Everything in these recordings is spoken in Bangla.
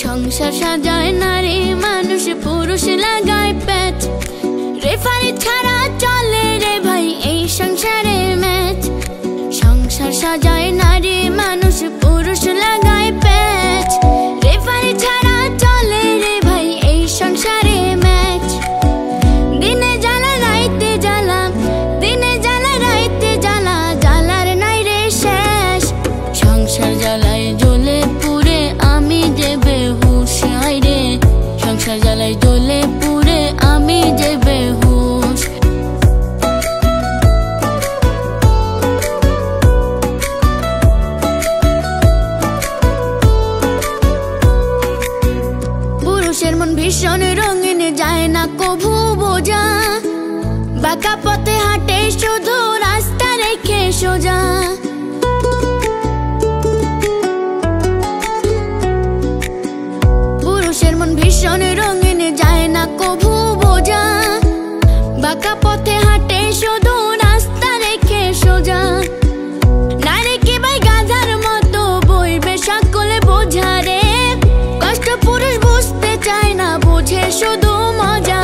সংসার সাজায় নারী মানুষ পুরুষ লাগায় পেট রেফারি ছাড়া চলে রে ভাই এই সংসারে ম্যাচ সংসার সাজায় নারী মানুষ পুরুষ লাগায় পেট রেফারি ছাড়া চলে রে ভাই এই সংসারে ম্যাচ দিনে জ্বালা রাইতে জ্বালা দিনে জ্বালা রাইতে জ্বালা জ্বালার নাই রে শেষ সংসার জ্বালায় জ্বলে পুড়ে আমি যে বেহুশ রে সংসার জ্বালায় জ্বলে পুড়ে আমি যে বেহুশ পুরুষের মন ভীষণ রঙিন যায় না কভু বোঝা বাঁকা পথে হাঁটে শুধু রাস্তা রেখে সোজা পুরুষের মন ভীষণ রঙিন যায় না কভু বোঝা বাঁকা পথে হাঁটে শুধু রাস্তা রেখে সোজা নারীকে ভাই গাধার মতো বইবে সকলে বোঝা রে কষ্ট পুরুষ বুঝতে চায় না বোঝে শুধু মজা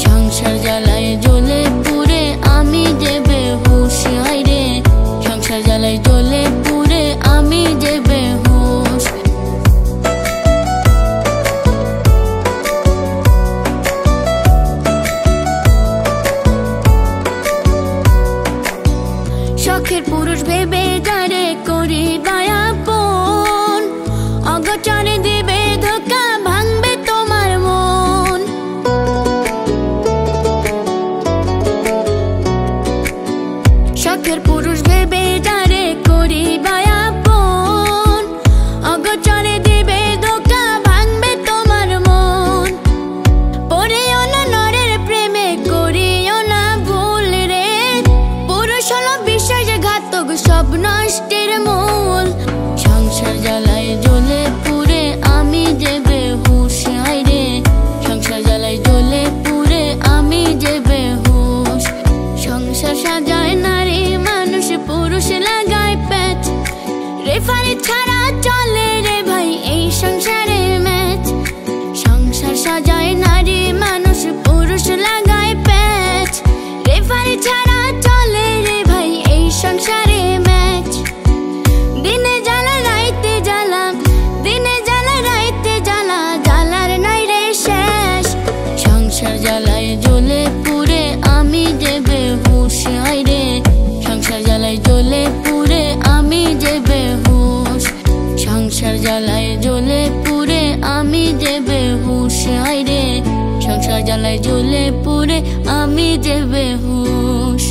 সংসার জ্বালায় জ্বলে পুড়ে আমি যে বেহুশ রে সংসার জ্বালায় জ্বলে পুড়ে আমি যে বেহুশ শখের পুরুষ ভেবে যারে করি দয়াপন অগোচরে দিবে ধোকা ভাঙবে তোমার মন শখের পুরুষ ভেবে যারে করি দয়াপন অগোচরে দিবে ধোকা ভাঙবে তোমার মন পড়েও না নরের প্রেমে করিও না ভুল রে পুরুষ হলো বিশ্বাসঘাতক সব নষ্টের মূল সংসার জ্বালায় জ্বলে পুড়ে আমি যে বেহুশ রে সংসার জ্বালায় জ্বলে পুড়ে আমি যে বেহুশ সংসার সাজায় নারী মানুষ পুরুষ লাগায় পেট রেফারি ছাড়া চলে রে ভাই এই সংসারে ম্যাচ সংসার সাজায় নারী মানুষ পুরুষ লাগায় পেট রেফারি ছাড়া চলে রে ভাই এই সংসারে ম্যাচ দিনে জ্বালা রাইতে জ্বালা দিনে জ্বালা রাইতে জ্বালা জ্বালার নাই রে শেষ সংসার জ্বালায় জ্বলে পুড়ে আমি যে বেহুশ রে সংসার জ্বালায় জ্বলে পুড়ে আমি যে বেহুশ সংসার জ্বালায় জ্বলে পুড়ে আমি যে বেহুশ রে সংসার জ্বালায় জ্বলে পুড়ে আমি যে বেহুশ।